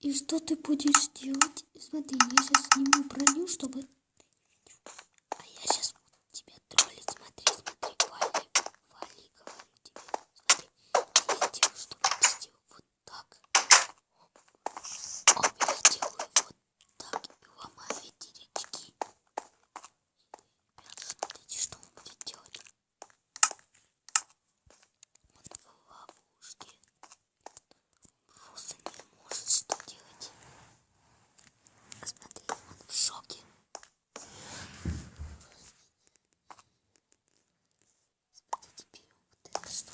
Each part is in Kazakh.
И что ты будешь делать? Смотри, я сейчас сниму броню, чтобы... А я сейчас буду тебя троллить. Смотри, смотри, вали, вали, говорю тебе. Смотри, я делаю, чтобы ты сделал вот так. Оп, я делаю вот так и ломаю эти речки. Ребята, смотрите, что он будет делать. Он в ловушке. Просто не может что делать. Смотри, он в шоке. Смотри, теперь вот это что?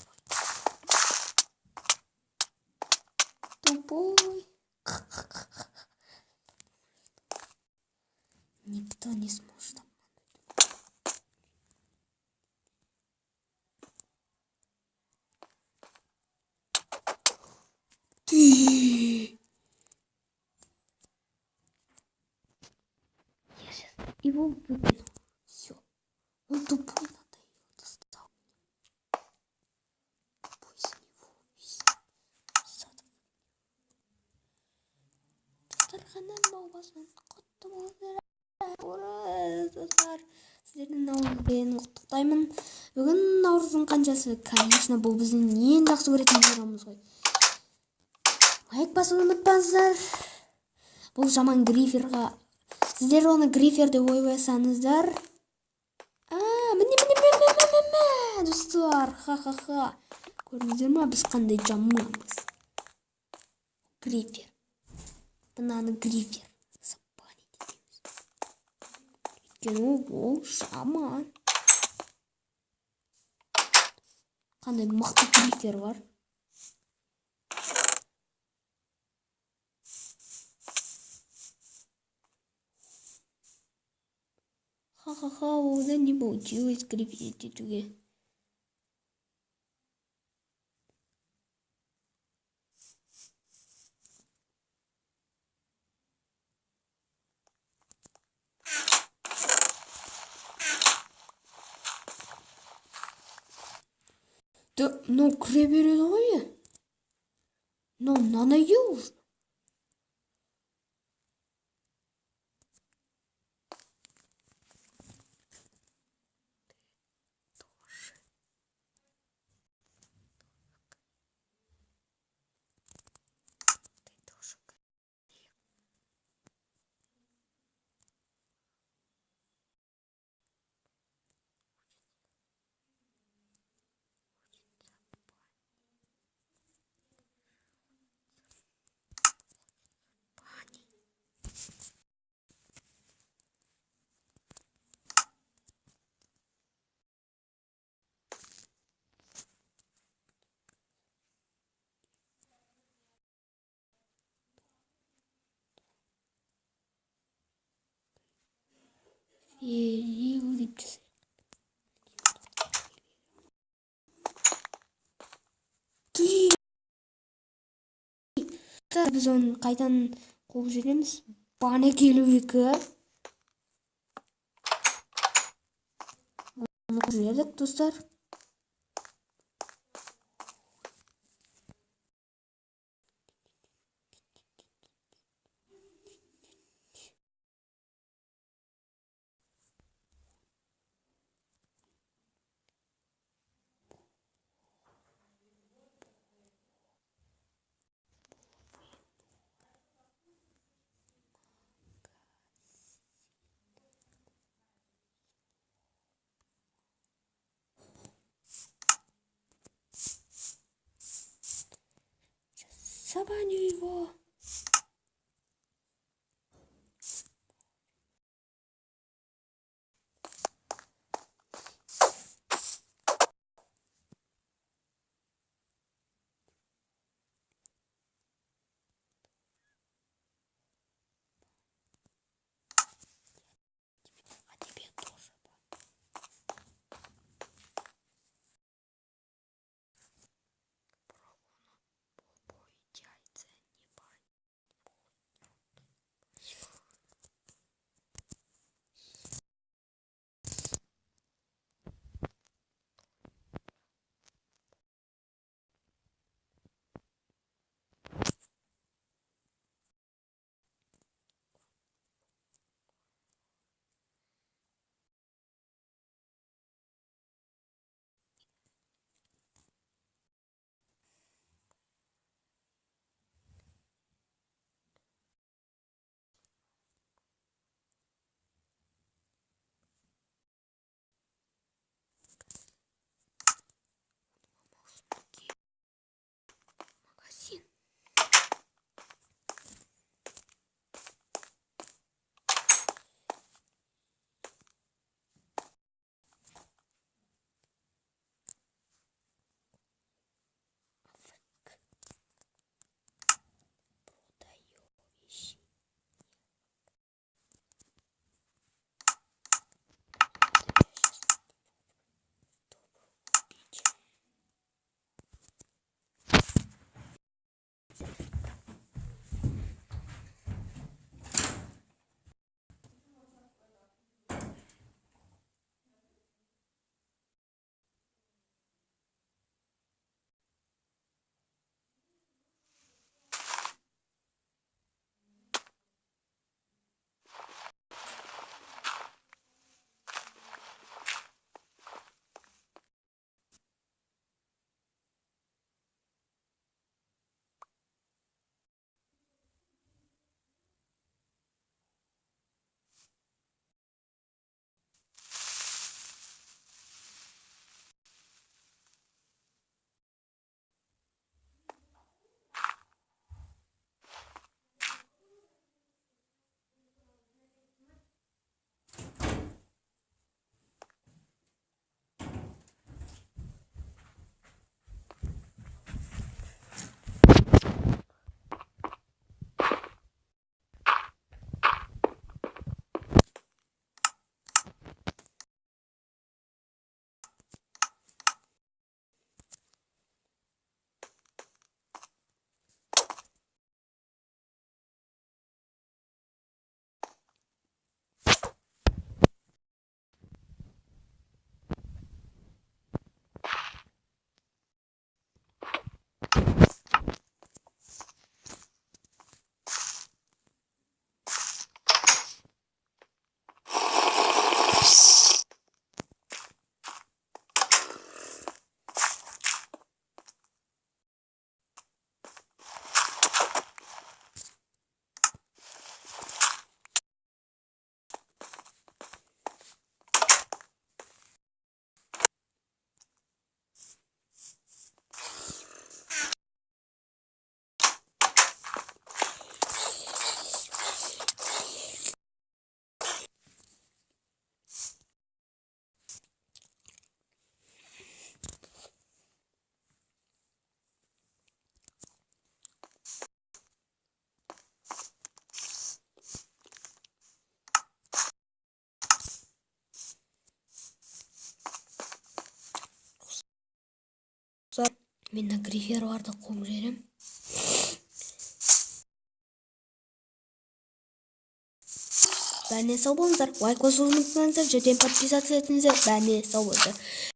Тупой. Никто не сможет обмануть. Ты! Я сейчас его выкину. Все. Он тупой, надо его достал. Тупой с него весь. Садов. Достарханнан болбасын. Құтты болыңдар. Достар, сіздердің наурызбен құттықтаймын. Бүгін наурыздың қаншасы? Конечно, бұл біздің ең жақсы көретін мейрамымыз ғой. Лайк басуды ұмытпаңыздар. Бұл жаман гриферға. Сіздер оны грифер деп ойласаңыздар. Міне. Достар, ха-ха-ха. Көрдіңіздер ма, біз қандай жаманбыз. Грифер. Мынаны грифер. Ол жаман. Қандай мықты грифер бар. Ха-ха-ха, ода не получилось гриферить етуге. Да, ну кіре береді ғой. Ну, надоел уже. Елипчіз. Ты! Біз оны қайдан қуып жүреміз? Бана келу екі. Оны қуып жүрдік, достар. Забаню его. А тебе тоже. Попой яйца не бань. Мен гриферларды қуып жүрем. Бәріне сау болыңыздар. Лайк басуды ұмытпаңыздар. Және подписаться етіңіздер. Бәріне сау болыңыздар.